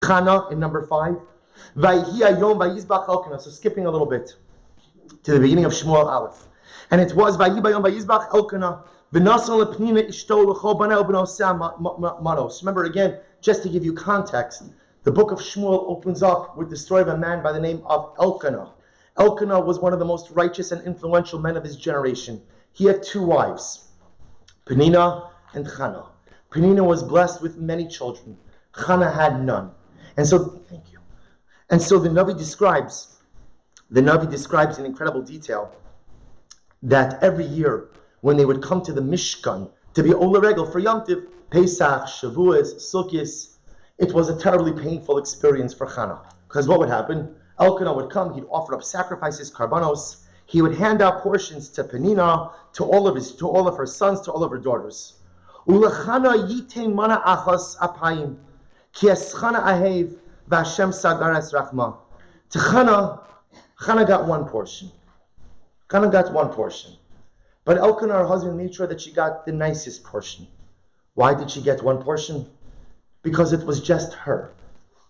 Chana in number 5. So skipping a little bit to the beginning of Shmuel Aleph. And it was remember again, just to give you context, the book of Shmuel opens up with the story of a man by the name of Elkanah. Elkanah was one of the most righteous and influential men of his generation. He had 2 wives, Penina and Chana. Penina was blessed with many children. Chana had none. And so, thank you. And so the Navi describes in incredible detail that every year when they would come to the Mishkan to be Ola Regel for Yom Tiv, Pesach, Shavuos, Sukkot, it was a terribly painful experience for Chana. Because what would happen? Elkanah would come, he'd offer up sacrifices, karbanos, he would hand out portions to Penina, to all of her sons, to all of her daughters. Ulechana yitain mana achos apayim, ki eschana ahev, v'Hashem sagar es rachma. To Chana got one portion. Chana got one portion. But Elkanah, her husband, made sure that she got the nicest portion. Why did she get one portion? Because it was just her.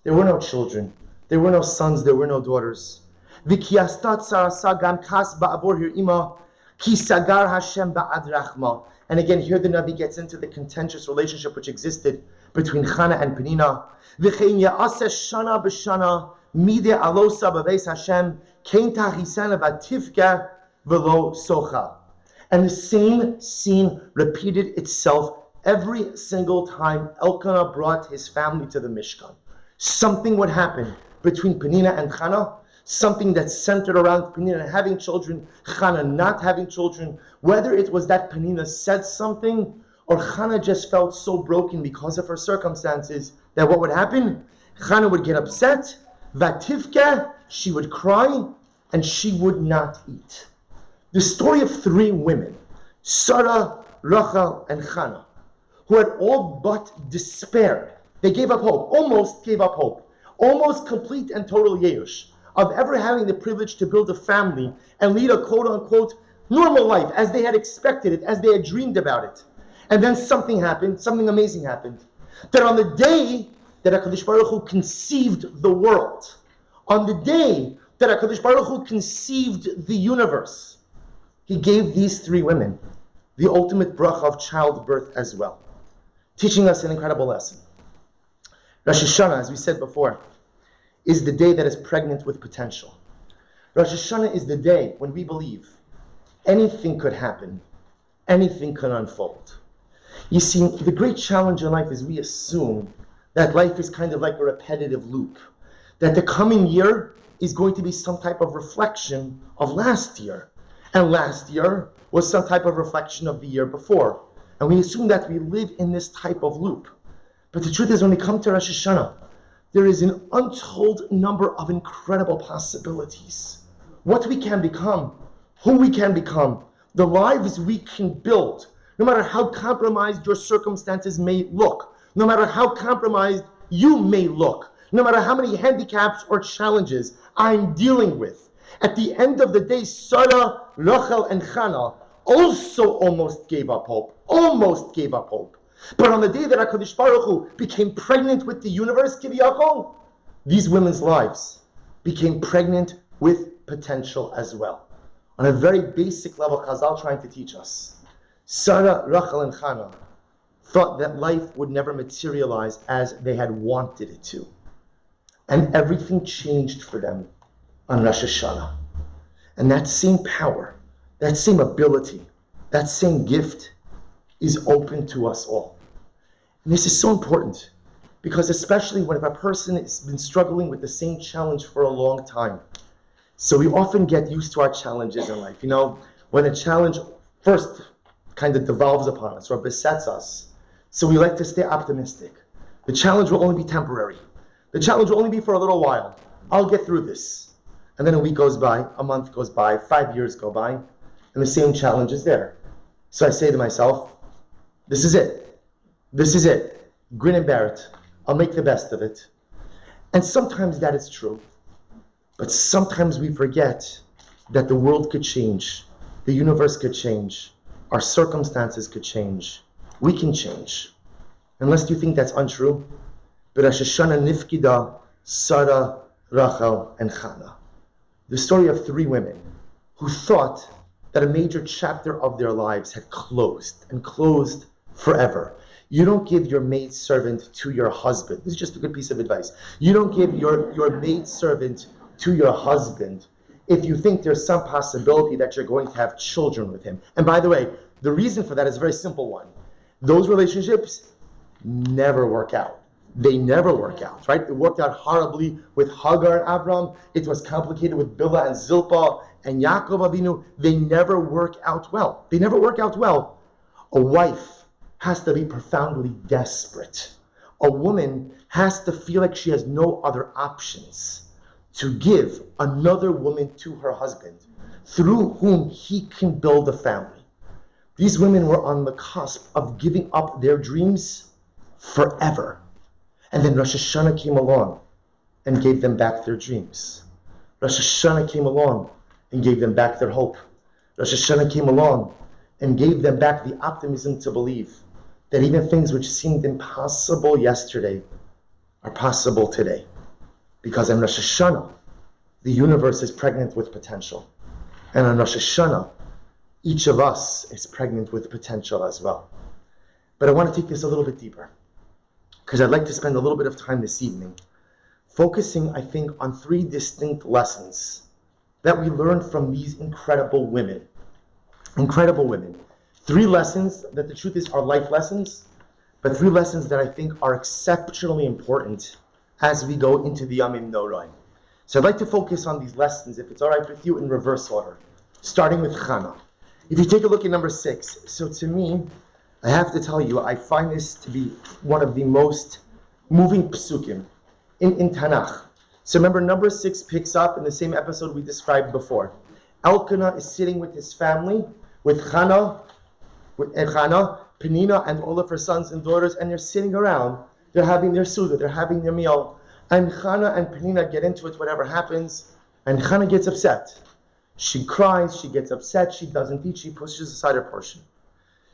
There were no children. There were no sons. There were no daughters. V'kiyastat sarasa gam kas ba'avor hir'ima, ki sagar Hashem ba'ad rachma. And again, here the Navi gets into the contentious relationship which existed between Chana and Penina. V'chein ya'aseh shana b'shana, mide alosa b'veis Hashem, kein tachisana v'atifka v'lo socha. And the same scene repeated itself every single time Elkanah brought his family to the Mishkan. Something would happen between Penina and Chana, something that centered around Penina having children, Chana not having children, whether it was that Penina said something or Chana just felt so broken because of her circumstances that what would happen? Chana would get upset, vativke, she would cry, and she would not eat. The story of 3 women, Sarah, Rachel, and Chana, who had all but despaired. They gave up hope, almost gave up hope, almost complete and total yeush of ever having the privilege to build a family and lead a quote-unquote normal life as they had expected it, as they had dreamed about it. And then something happened, something amazing happened. That on the day that HaKadosh Baruch Hu conceived the world, on the day that HaKadosh Baruch Hu conceived the universe, He gave these 3 women the ultimate bracha of childbirth as well, teaching us an incredible lesson. Rosh Hashanah, as we said before, is the day that is pregnant with potential. Rosh Hashanah is the day when we believe anything could happen, anything can unfold. You see, the great challenge in life is we assume that life is kind of like a repetitive loop, that the coming year is going to be some type of reflection of last year, and last year was some type of reflection of the year before. And we assume that we live in this type of loop. But the truth is, when we come to Rosh Hashanah, there is an untold number of incredible possibilities. What we can become, who we can become, the lives we can build, no matter how compromised your circumstances may look, no matter how compromised you may look, no matter how many handicaps or challenges I'm dealing with. At the end of the day, Sarah, Rachel, and Chana also almost gave up hope. But on the day that HaKadosh Baruch Hu became pregnant with the universe, Kiviyachol, these women's lives became pregnant with potential as well. On a very basic level, Chazal trying to teach us. Sarah, Rachel, and Chana thought that life would never materialize as they had wanted it to. And everything changed for them on Rosh Hashanah. And that same power, that same ability, that same gift is open to us all. And this is so important because especially when if a person has been struggling with the same challenge for a long time. So we often get used to our challenges in life. You know, when a challenge first kind of devolves upon us or besets us, so we like to stay optimistic. The challenge will only be temporary. The challenge will only be for a little while. I'll get through this. And then a week goes by, a month goes by, 5 years go by, and the same challenge is there. So I say to myself, this is it. Grin and bear it. I'll make the best of it. And sometimes that is true. But sometimes we forget that the world could change. The universe could change. Our circumstances could change. We can change. Unless you think that's untrue, But Rosh Hashanah nifkida Sarah, Rachel, and Chana. The story of three women who thought that a major chapter of their lives had closed, and closed forever. You don't give your maidservant to your husband. This is just a good piece of advice. You don't give your maidservant to your husband if you think there's some possibility that you're going to have children with him. And by the way, the reason for that is a very simple one. Those relationships never work out. They never work out, right? It worked out horribly with Hagar and Abram. It was complicated with Bilhah and Zilpah and Yaakov Avinu. They never work out well. They never work out well. A wife has to be profoundly desperate. A woman has to feel like she has no other options to give another woman to her husband through whom he can build a family. These women were on the cusp of giving up their dreams forever. And then Rosh Hashanah came along and gave them back their dreams. Rosh Hashanah came along and gave them back their hope. Rosh Hashanah came along and gave them back the optimism to believe that even things which seemed impossible yesterday are possible today. Because on Rosh Hashanah, the universe is pregnant with potential. And on Rosh Hashanah, each of us is pregnant with potential as well. But I want to take this a little bit deeper, because I'd like to spend a little bit of time this evening focusing, I think, on three distinct lessons that we learned from these incredible women. Incredible women. Three lessons that the truth is are life lessons, but three lessons that I think are exceptionally important as we go into the Yomim Noraim. So I'd like to focus on these lessons, if it's all right with you, in reverse order, starting with Chana. If you take a look at number 6, so to me, I have to tell you, I find this to be one of the most moving psukim in Tanakh. So remember, number 6 picks up in the same episode we described before. Elkanah is sitting with his family, with Chana, Penina, and all of her sons and daughters, and they're sitting around. They're having their suda, they're having their meal. And Chana and Penina get into it, whatever happens, and Chana gets upset. She cries, she gets upset, she doesn't eat, she pushes aside her portion.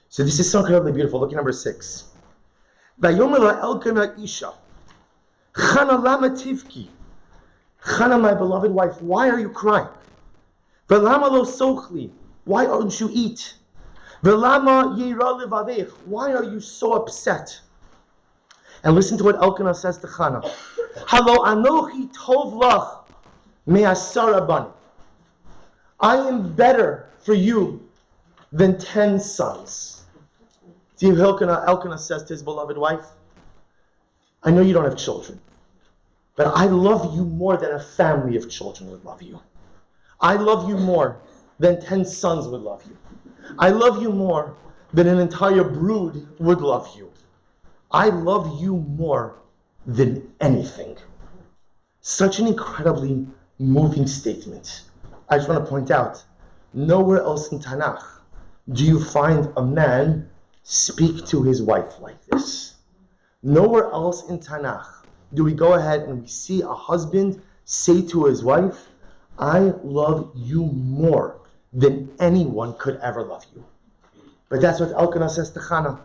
So this is so incredibly beautiful. Look at number 6. Vayomer Elkanah Isha. Chana lama tivki. Chana, my beloved wife, why are you crying? Velama lo sochli. Why don't you eat? Velama yira levavech. Why are you so upset? And listen to what Elkanah says to Chana. Halo anochi tov lach me'asara bani. I am better for you than 10 sons. See, Elkanah says to his beloved wife, I know you don't have children, but I love you more than a family of children would love you. I love you more than 10 sons would love you. I love you more than an entire brood would love you. I love you more than anything. Such an incredibly moving statement. I just want to point out, nowhere else in Tanakh do you find a man speak to his wife like this. Nowhere else in Tanakh do we go ahead and we see a husband say to his wife, I love you more than anyone could ever love you. But that's what Elkanah says to Chana.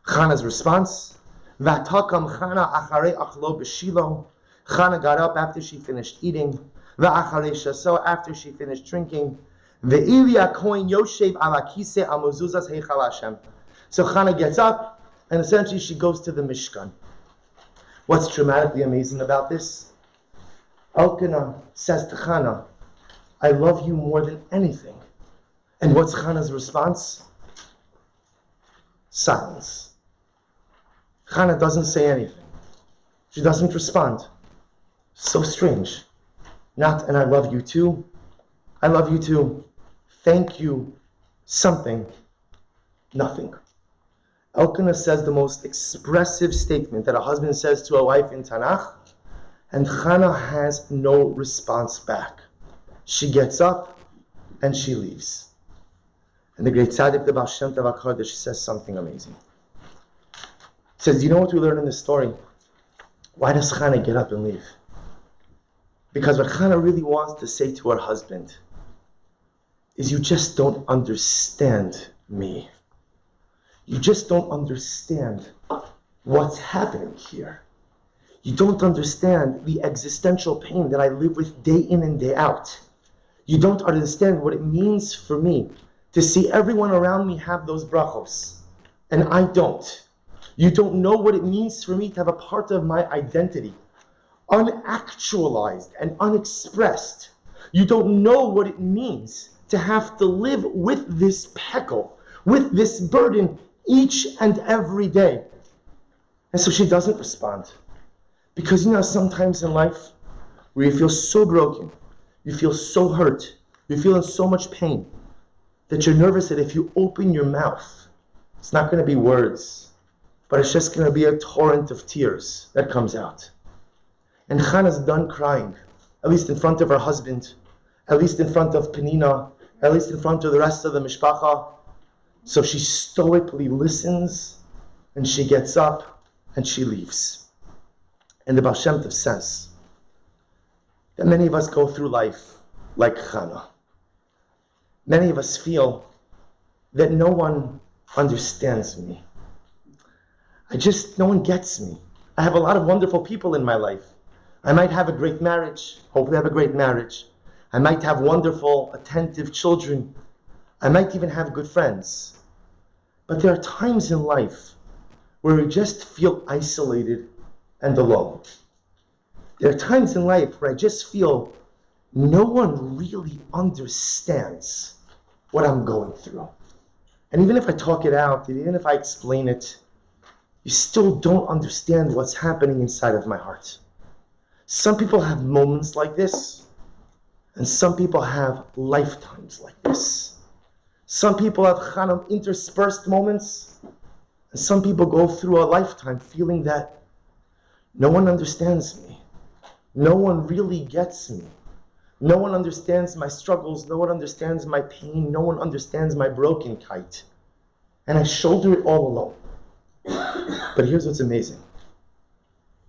Chana's response, V'atakam Chana acharei achlo b'shilo. Chana got up after she finished eating. V'acharei shaso, after she finished drinking. Ve'ili kohen yoshev ala kiseh amuzuzas heichal Hashem. So Chana gets up, and essentially she goes to the Mishkan. What's dramatically amazing about this? Elkanah says to Chana, I love you more than anything. And what's Chana's response? Silence. Chana doesn't say anything. She doesn't respond. So strange. Not, and I love you too. I love you too. Thank you. Something. Nothing. Elkanah says the most expressive statement that a husband says to a wife in Tanakh, and Chana has no response back. She gets up and she leaves. And the great tzaddik, the Baal Shem Tov HaKadosh, says something amazing. He says, you know what we learn in this story? Why does Chana get up and leave? Because what Chana really wants to say to her husband is, you just don't understand me. You just don't understand what's happening here. You don't understand the existential pain that I live with day in and day out. You don't understand what it means for me to see everyone around me have those brachos, and I don't. You don't know what it means for me to have a part of my identity unactualized and unexpressed. You don't know what it means to have to live with this peckle, with this burden each and every day. And so she doesn't respond. Because sometimes in life where you feel so broken, you feel so hurt, you feel in so much pain, that you're nervous that if you open your mouth, it's not going to be words, but it's just going to be a torrent of tears that comes out. And Chana's done crying, at least in front of her husband, at least in front of Penina, at least in front of the rest of the mishpacha. So she stoically listens, and she gets up, and she leaves. And the Baal Shem Tov says that many of us go through life like Chana. Many of us feel that no one understands me. No one gets me. I have a lot of wonderful people in my life. I might have a great marriage, hopefully have a great marriage. I might have wonderful, attentive children. I might even have good friends. But there are times in life where we just feel isolated and alone. There are times in life where I just feel no one really understands what I'm going through. And even if I talk it out, even if I explain it, you still don't understand what's happening inside of my heart. Some people have moments like this, and some people have lifetimes like this. Some people have Chana interspersed moments, and some people go through a lifetime feeling that no one understands me. No one really gets me. No one understands my struggles. No one understands my pain. No one understands my brokenheit. And I shoulder it all alone. But here's what's amazing.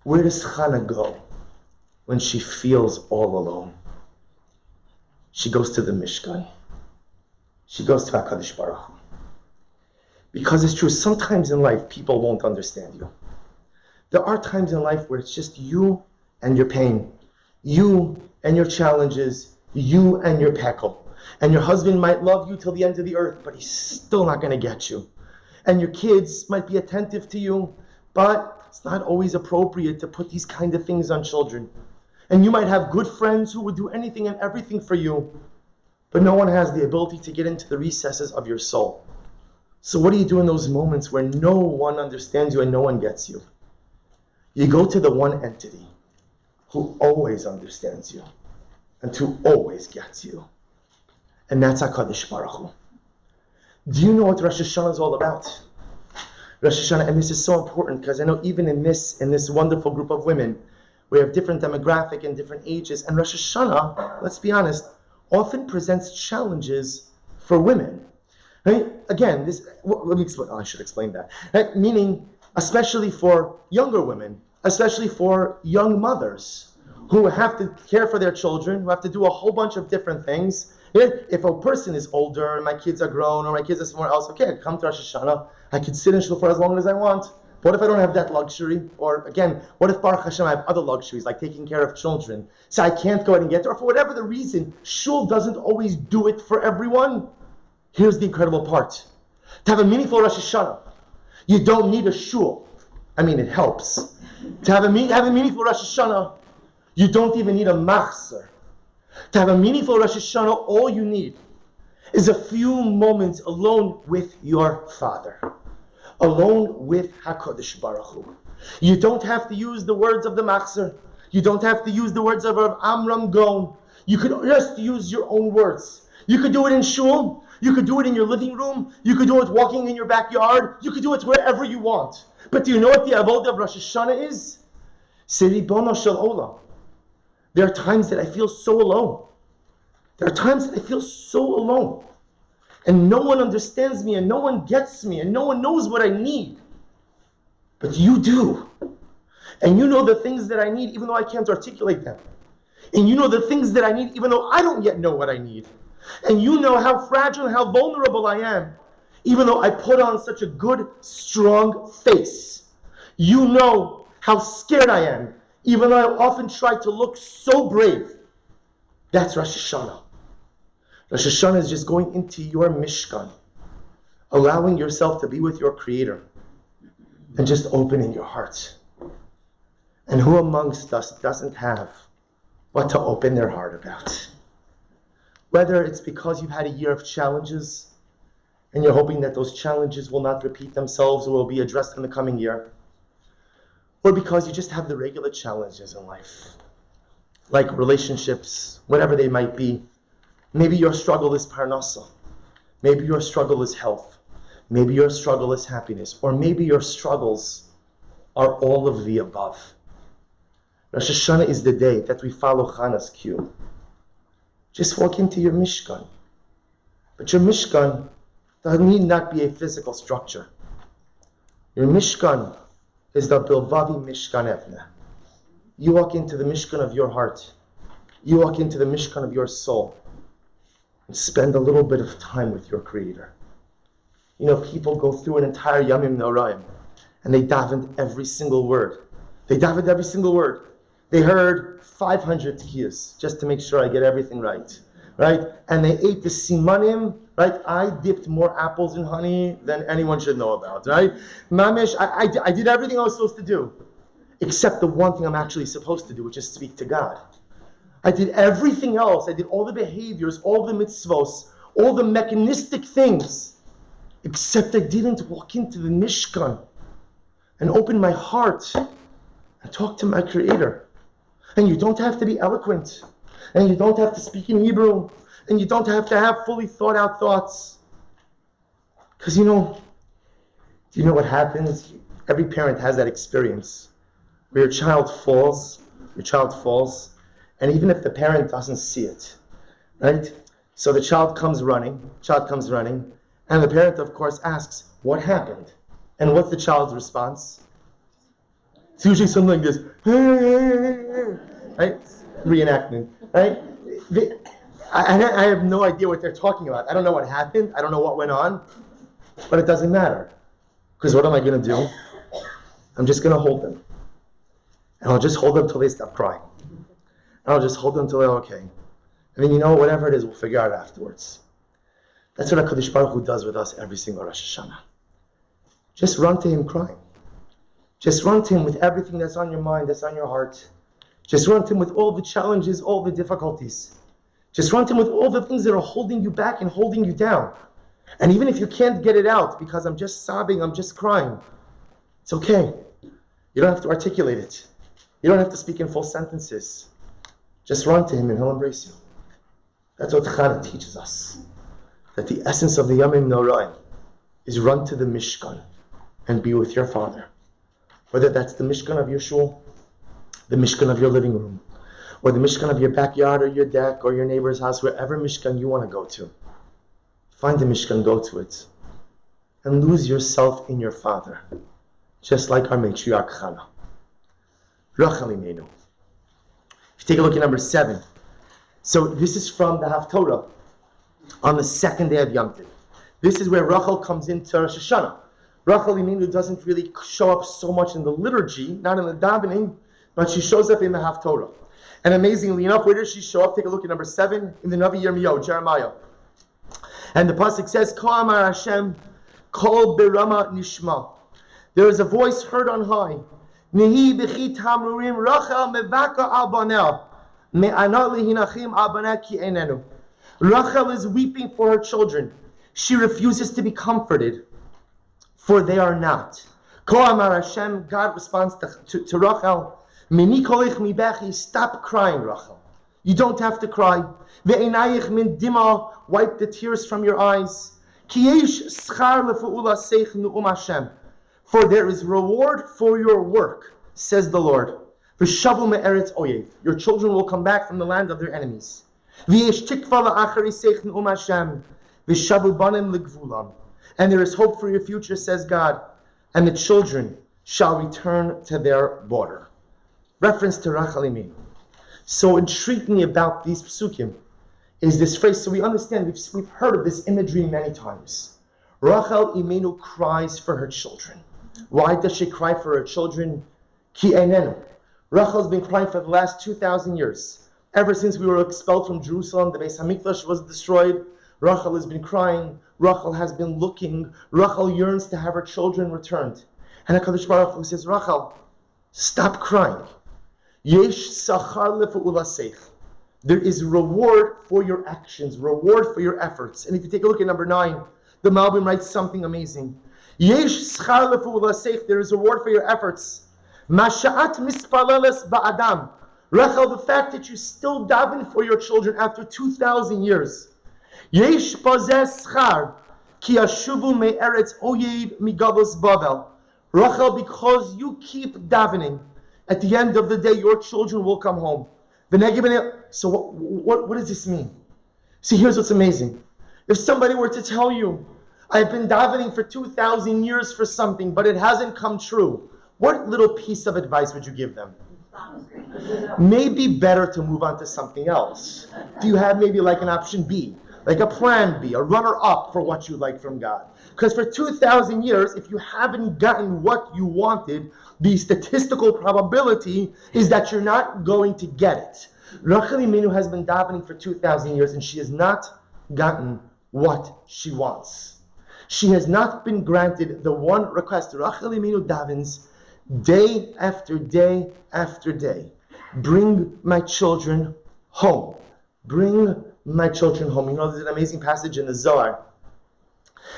Where does Chana go when she feels all alone? She goes to the Mishkan. She goes to HaKadosh Baruch Hu. Because it's true, sometimes in life people won't understand you. There are times in life where it's just you and your pain, you and your challenges, you and your peckle. And your husband might love you till the end of the earth, but he's still not going to get you. And your kids might be attentive to you, but it's not always appropriate to put these kind of things on children. And you might have good friends who would do anything and everything for you, but no one has the ability to get into the recesses of your soul. So what do you do in those moments where no one understands you and no one gets you? You go to the one entity who always understands you and who always gets you. And that's HaKadosh Baruch Hu. Do you know what Rosh Hashanah is all about? Rosh Hashanah, and this is so important because I know even in this wonderful group of women, we have different demographic and different ages. And Rosh Hashanah, let's be honest, often presents challenges for women. Right? Again, let me explain. I should explain that. Right? Meaning, especially for younger women, especially for young mothers who have to care for their children, who have to do a whole bunch of different things. If a person is older, and my kids are grown, or my kids are somewhere else, okay, I come to Rosh Hashanah, I can sit in shul for as long as I want. What if I don't have that luxury? Or again, what if Baruch Hashem I have other luxuries, like taking care of children, so I can't go ahead and get there, or for whatever the reason, shul doesn't always do it for everyone. Here's the incredible part. To have a meaningful Rosh Hashanah, you don't need a shul. I mean, it helps. To have a meaningful Rosh Hashanah, you don't even need a machzor. To have a meaningful Rosh Hashanah, all you need is a few moments alone with your Father, alone with HaKadosh Baruch Hu. You don't have to use the words of the machzor. You don't have to use the words of Amram Gaon. You could just use your own words. You could do it in shul. You could do it in your living room. You could do it walking in your backyard. You could do it wherever you want. But do you know what the avodah of Rosh Hashanah is? Ribono shel olam. There are times that I feel so alone. There are times that I feel so alone. And no one understands me, and no one gets me, and no one knows what I need. But you do. And you know the things that I need, even though I can't articulate them. And you know the things that I need, even though I don't yet know what I need. And you know how fragile and how vulnerable I am, even though I put on such a good, strong face. You know how scared I am, Even though I often try to look so brave, that's Rosh Hashanah. Rosh Hashanah is just going into your Mishkan, allowing yourself to be with your Creator, and just opening your heart. And who amongst us doesn't have what to open their heart about? Whether it's because you've had a year of challenges, and you're hoping that those challenges will not repeat themselves or will be addressed in the coming year, or because you just have the regular challenges in life, like relationships, whatever they might be. Maybe your struggle is parnasa. Maybe your struggle is health. Maybe your struggle is happiness. Or maybe your struggles are all of the above. Rosh Hashanah is the day that we follow Chana's cue. Just walk into your Mishkan. But your Mishkan need not be a physical structure. Your Mishkan is the Bilvavi Mishkan Evne. You walk into the Mishkan of your heart. You walk into the Mishkan of your soul. And spend a little bit of time with your Creator. You know, people go through an entire Yomim Noraim, and they davened every single word. They davened every single word. They heard 500 tkiyas, just to make sure I get everything right. Right? And they ate the simanim, right? I dipped more apples in honey than anyone should know about, right? Mamish, I did everything I was supposed to do, except the one thing I'm actually supposed to do, which is speak to God. I did everything else. I did all the behaviors, all the mitzvos, all the mechanistic things, except I didn't walk into the Mishkan and open my heart and talk to my Creator. And you don't have to be eloquent, and you don't have to speak in Hebrew, and you don't have to have fully thought out thoughts. Because do you know what happens? Every parent has that experience where your child falls, and even if the parent doesn't see it, right? So the child comes running, and the parent, of course, asks, what happened? And what's the child's response? It's usually something like this, right? Reenactment, right? I have no idea what they're talking about. I don't know what happened. I don't know what went on, but it doesn't matter. Because what am I going to do? I'm just going to hold them. And I'll just hold them until they stop crying. And I'll just hold them until they're okay. And then, whatever it is, we'll figure out afterwards. That's what HaKadosh Baruch Hu does with us every single Rosh Hashanah. Just run to Him crying. Just run to Him with everything that's on your mind, that's on your heart. Just run to Him with all the challenges, all the difficulties. Just run to Him with all the things that are holding you back and holding you down. And even if you can't get it out because I'm just sobbing, I'm just crying, it's okay. You don't have to articulate it. You don't have to speak in full sentences. Just run to Him and He'll embrace you. That's what Chana teaches us. That the essence of the Yomim Noraim is run to the Mishkan and be with your Father. Whether that's the Mishkan of your shul, the Mishkan of your living room, or the Mishkan of your backyard or your deck or your neighbor's house, wherever Mishkan you want to go to. Find the Mishkan, go to it. And lose yourself in your Father. Just like our Matriarch Chana. Rachel Imenu. If you take a look at number 7. So this is from the Haftorah on the second day of Yom Tov. This is where Rachel comes into Rosh Hashanah. Rachel Imenu doesn't really show up so much in the liturgy, not in the davening, but she shows up in the Haftorah. And amazingly enough, where does she show up? Take a look at number 7 in the Navi Yirmiyahu, Jeremiah. And the pasuk says, Ko amar Hashem, kol berama nishma. There is a voice heard on high. Nehi b'chi tamrurim Rachel mevaka al banel. Me'ana lihinachim al banel ki enenu. Rachel is weeping for her children. She refuses to be comforted, for they are not. Ko amar Hashem, God responds to Rachel, Mini kolich mi bechi, stop crying, Rachel. You don't have to cry. Ve'enayich min dima, wipe the tears from your eyes. Ki yesh schar lefa'ula seich nu'um Hashem. For there is reward for your work, says the Lord. V'shavu me'eretz oyev. Your children will come back from the land of their enemies. V'yesh tikva la'achari seich nu'um Hashem. V'shavu banim l'gvulam. And there is hope for your future, says God. And the children shall return to their border. Reference to Rachel Imenu. So intriguing about these psukim is this phrase. So we understand, we've heard of this imagery many times. Rachel Imenu cries for her children. Why does she cry for her children? Ki enenu. Rachel's been crying for the last 2,000 years. Ever since we were expelled from Jerusalem, the Beis Hamikdash was destroyed. Rachel has been crying. Rachel has been looking. Rachel yearns to have her children returned. And HaKadosh Baruch Hu says, Rachel, stop crying. Yesh sachar lefu'ulaseich. There is reward for your actions, reward for your efforts. And if you take a look at number 9, the Malbim writes something amazing. Yesh schar lefu'ulaseich. There is reward for your efforts. Masha'at mispaleles ba'adam. Rachel, the fact that you still daven for your children after 2,000 years. Yesh bazeh schar ki yashuvu me'eretz oyev migavos Bavel. Rachel, because you keep davening, at the end of the day, your children will come home. So what does this mean? See, here's what's amazing. If somebody were to tell you, I've been davening for 2,000 years for something, but it hasn't come true, what little piece of advice would you give them? Maybe better to move on to something else. Do you have maybe like an option B, like a plan B, a runner-up for what you like from God? Because for 2,000 years, if you haven't gotten what you wanted, the statistical probability is that you're not going to get it. Rachel Imenu has been davening for 2,000 years and she has not gotten what she wants. She has not been granted the one request. Rachel Imenu davens day after day after day. Bring my children home. Bring my children home. You know, there's an amazing passage in the Zohar.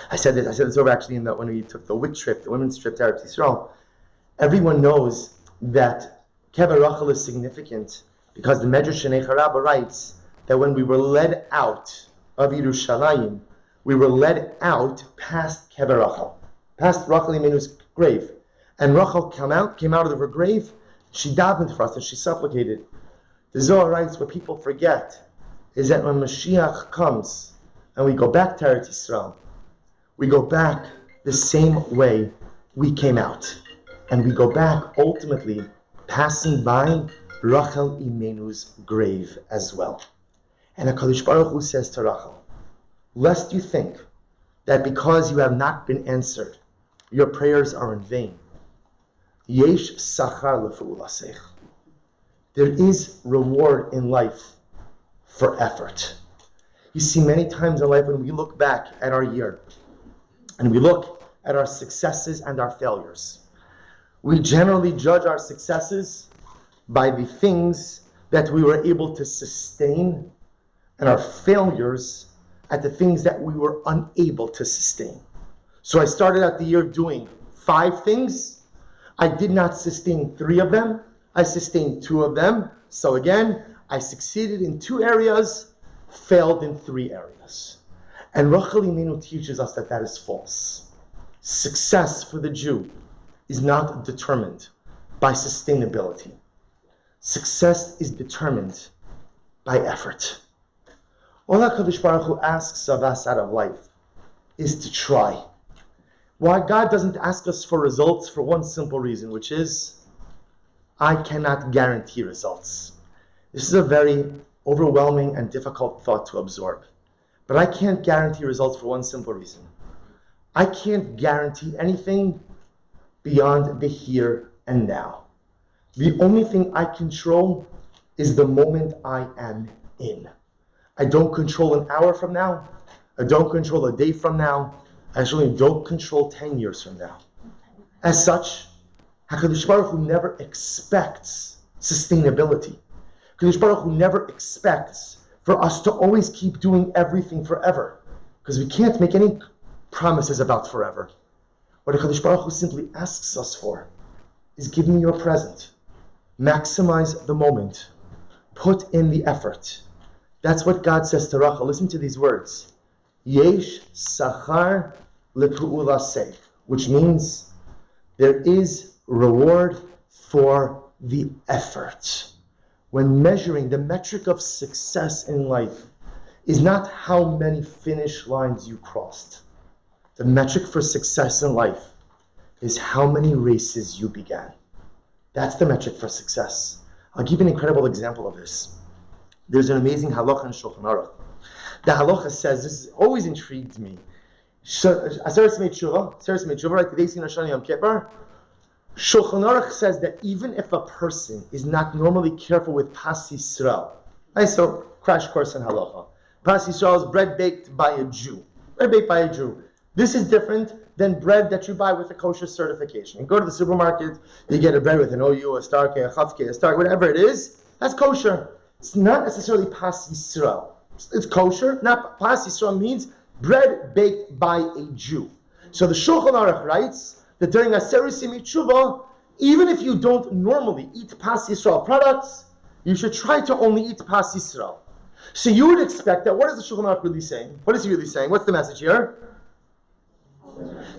I said this over actually when we took the WIC trip, the women's trip to Eretz Yisrael. Everyone knows that Kever Rachel is significant because the Medrash Shnei Harabah writes that when we were led out of Yerushalayim, we were led out past Kever Rachel, past Rachel Imenu's grave. And Rachel came out of her grave, she davened for us and she supplicated. The Zohar writes, what people forget is that when Mashiach comes and we go back to Eretz Yisrael, we go back the same way we came out. And we go back ultimately passing by Rachel Imenu's grave as well. And HaKadosh Baruch Hu says to Rachel, lest you think that because you have not been answered, your prayers are in vain. Yesh sachar lefu'ulaseich. There is reward in life for effort. You see, many times in life when we look back at our year and we look at our successes and our failures, we generally judge our successes by the things that we were able to sustain and our failures at the things that we were unable to sustain. So I started out the year doing 5 things. I did not sustain 3 of them. I sustained 2 of them. So again, I succeeded in 2 areas, failed in 3 areas. And Rachel Imenu teaches us that that is false. Success for the Jew is not determined by sustainability. Success is determined by effort. All HaKadosh Baruch Hu asks of us out of life is to try. Why God doesn't ask us for results for one simple reason, which is, I cannot guarantee results. This is a very overwhelming and difficult thought to absorb. But I can't guarantee results for one simple reason. I can't guarantee anything beyond the here and now. The only thing I control is the moment I am in. I don't control an hour from now. I don't control a day from now. I actually don't control 10 years from now. As such, HaKadosh Baruch Hu never expects sustainability. HaKadosh Baruch Hu never expects for us to always keep doing everything forever, because we can't make any promises about forever. What HaKadosh Baruch Hu simply asks us for is give me your present. Maximize the moment. Put in the effort. That's what God says to Rachel. Listen to these words. Yesh sachar lepu'ulaseh, which means there is reward for the effort. When measuring, the metric of success in life is not how many finish lines you crossed. The metric for success in life is how many races you began. That's the metric for success. I'll give you an incredible example of this. There's an amazing halacha in Shulchan Aruch. The halacha says, this always intrigued me. Aseres Mei Tshuva, right? Today's Yom Shani Yom Kippur. Shulchan Aruch says that even if a person is not normally careful with Pas Yisrael, so crash course in halacha. Pas Yisrael is bread baked by a Jew. Bread baked by a Jew. This is different than bread that you buy with a kosher certification. You go to the supermarket, you get a bread with an OU, a Starke, a Chavke, a Starke, whatever it is, that's kosher. It's not necessarily Pas Yisrael. It's kosher. Not Pas Yisrael means bread baked by a Jew. So the Shulchan Aruch writes that during Aseret Yemei Tshuva, even if you don't normally eat Pas Yisrael products, you should try to only eat Pas Yisrael. So you would expect that, what is the Shulchan Aruch really saying? What is he really saying? What's the message here?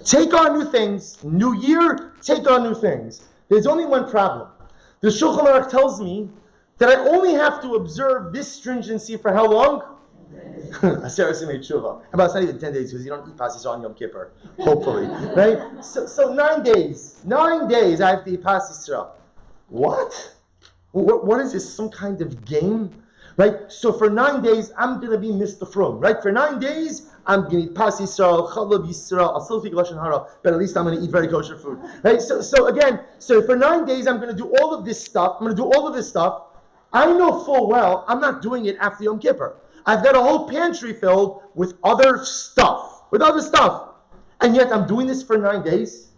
Take on new things. New year, take on new things. There's only one problem. The Shulchan Aruch tells me that I only have to observe this stringency for how long? Aseret Yemei Tshuva. About it's not even 10 days because you don't eat Pas Yisrael on Yom Kippur. Hopefully. Right? So 9 days. 9 days I have to eat Pas Yisrael. What? What is this? Some kind of game? Right? So for 9 days, I'm going to be Mr. Frum. Right? For 9 days, I'm going to eat Pas Yisrael, Chalav Yisrael, I'll still speak Lashon Hara, but at least I'm going to eat very kosher food. Right? So for 9 days, I'm going to do all of this stuff. I know full well I'm not doing it after Yom Kippur. I've got a whole pantry filled with other stuff. And yet I'm doing this for 9 days.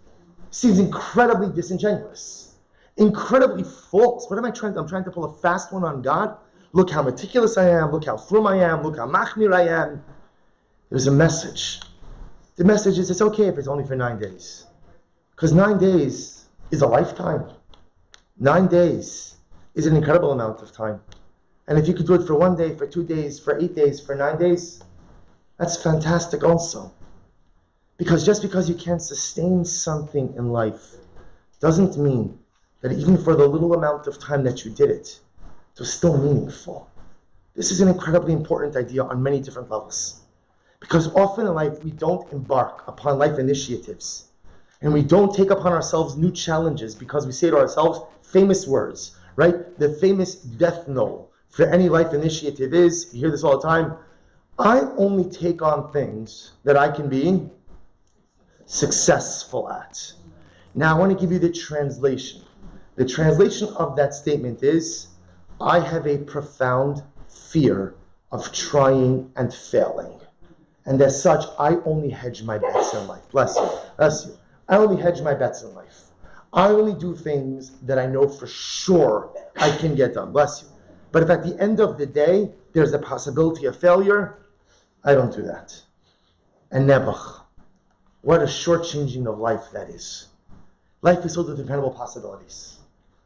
Seems incredibly disingenuous. Incredibly false. What am I trying to do? I'm trying to pull a fast one on God. Look how meticulous I am. Look how frum I am. Look how machmir I am. There's a message. The message is it's okay if it's only for 9 days. Because 9 days is a lifetime. 9 days is an incredible amount of time. And if you could do it for 1 day, for 2 days, for 8 days, for 9 days, that's fantastic also. Because just because you can't sustain something in life doesn't mean that even for the little amount of time that you did it, it was still meaningful. This is an incredibly important idea on many different levels. Because often in life, we don't embark upon life initiatives. And we don't take upon ourselves new challenges because we say to ourselves famous words, right? The famous death knell for any life initiative is, you hear this all the time, I only take on things that I can be successful at. Now I want to give you the translation. The translation of that statement is, I have a profound fear of trying and failing. And as such, I only hedge my bets in life. Bless you. Bless you. I only hedge my bets in life. I only do things that I know for sure I can get done. Bless you. But if at the end of the day, there's a possibility of failure, I don't do that. And Nebuch, what a shortchanging of life that is. Life is filled with incredible possibilities.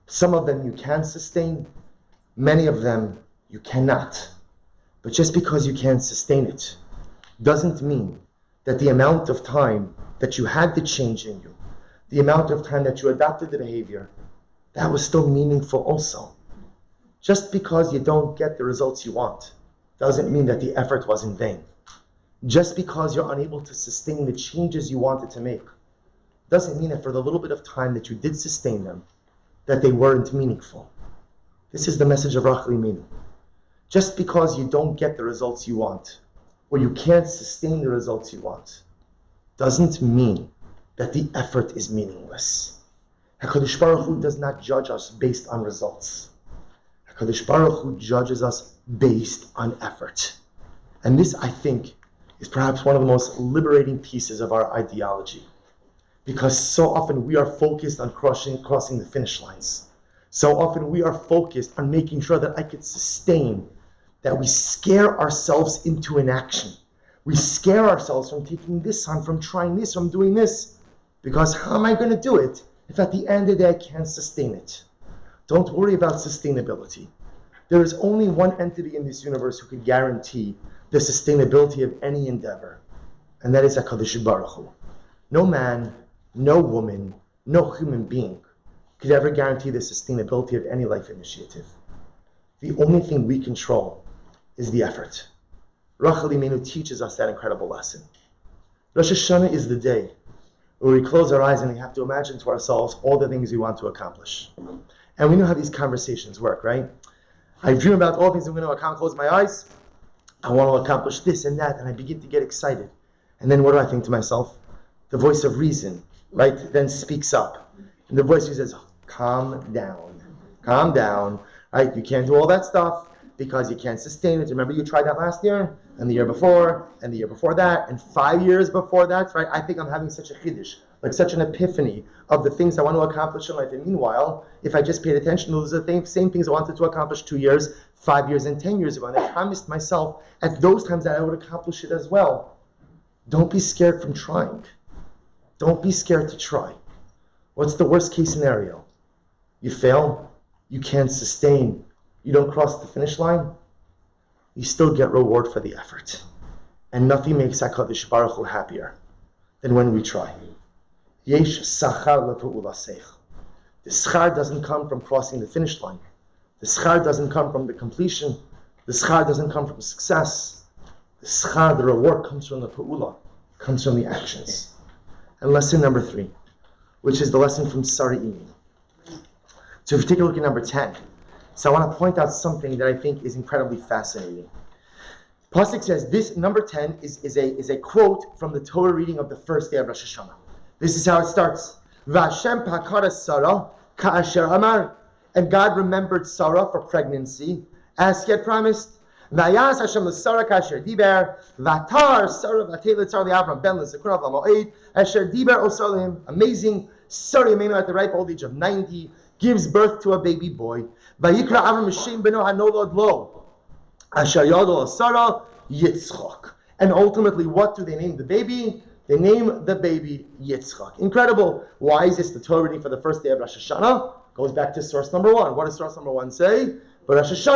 Some of them you can sustain, many of them you cannot. But just because you can't sustain it doesn't mean that the amount of time that you had to change in you, the amount of time that you adopted the behavior, that was still meaningful also. Just because you don't get the results you want doesn't mean that the effort was in vain. Just because you're unable to sustain the changes you wanted to make doesn't mean that for the little bit of time that you did sustain them, that they weren't meaningful. This is the message of Rachel Imenu. Just because you don't get the results you want, or you can't sustain the results you want, doesn't mean that the effort is meaningless. HaKadosh Baruch Hu does not judge us based on results. HaKadosh Baruch Hu judges us based on effort. And this, I think, is perhaps one of the most liberating pieces of our ideology. Because so often we are focused on crossing the finish lines. So often we are focused on making sure that I could sustain, that we scare ourselves into inaction. We scare ourselves from taking this on, from trying this, from doing this. Because how am I going to do it if at the end of the day I can't sustain it? Don't worry about sustainability. There is only one entity in this universe who could guarantee the sustainability of any endeavor, and that is HaKadosh Baruch Hu. No man, no woman, no human being could ever guarantee the sustainability of any life initiative. The only thing we control is the effort. Rachel Imenu teaches us that incredible lesson. Rosh Hashanah is the day where we close our eyes and we have to imagine to ourselves all the things we want to accomplish. And we know how these conversations work, right? I dream about all the things I'm going to accomplish, close my eyes, I want to accomplish this and that, and I begin to get excited. And then what do I think to myself? The voice of reason, right, then speaks up. And the voice says, calm down, right? You can't do all that stuff because you can't sustain it. Remember you tried that last year, and the year before, and the year before that, and 5 years before that, right? I think I'm having such a chiddush, like such an epiphany of the things I want to accomplish in life. And meanwhile, if I just paid attention, those are the same things I wanted to accomplish 2 years, 5 years, and 10 years ago. And I promised myself at those times that I would accomplish it as well. Don't be scared from trying. Don't be scared to try. What's the worst case scenario? You fail, you can't sustain, you don't cross the finish line, you still get reward for the effort. And nothing makes HaKadosh Baruch Hu happier than when we try. Yesh sachar l'pa'ulaseich. The schar doesn't come from crossing the finish line. The schar doesn't come from the completion. The schar doesn't come from success. The schar, the reward, comes from the pa'ula, comes from the actions. And lesson number 3, which is the lesson from Sari Imi. So if you take a look at number 10, so I want to point out something that I think is incredibly fascinating. Pasuk says this, number 10 is a quote from the Torah reading of the first day of Rosh Hashanah. This is how it starts. V'Hashem pakara Sarah ka'asher amar, and God remembered Sarah for pregnancy, as he had promised. V'yas Hashem l'Sarah ka'asher diber, v'atar Sarah v'atelet Sarah li'Avram ben l'Zekurav l'Moed, asher diber osalim. Amazing. Sarah Yomim at the ripe old age of 90 gives birth to a baby boy. Vayikra Avram Hashem beno hanolad lo, asher yadol Sarah Yitzchak. And ultimately, what do they name the baby? They name the baby Yitzchak. Incredible. Why is this the Torah reading for the first day of Rosh Hashanah? Goes back to source number 1. What does source number 1 say? For Rosh Hashanah,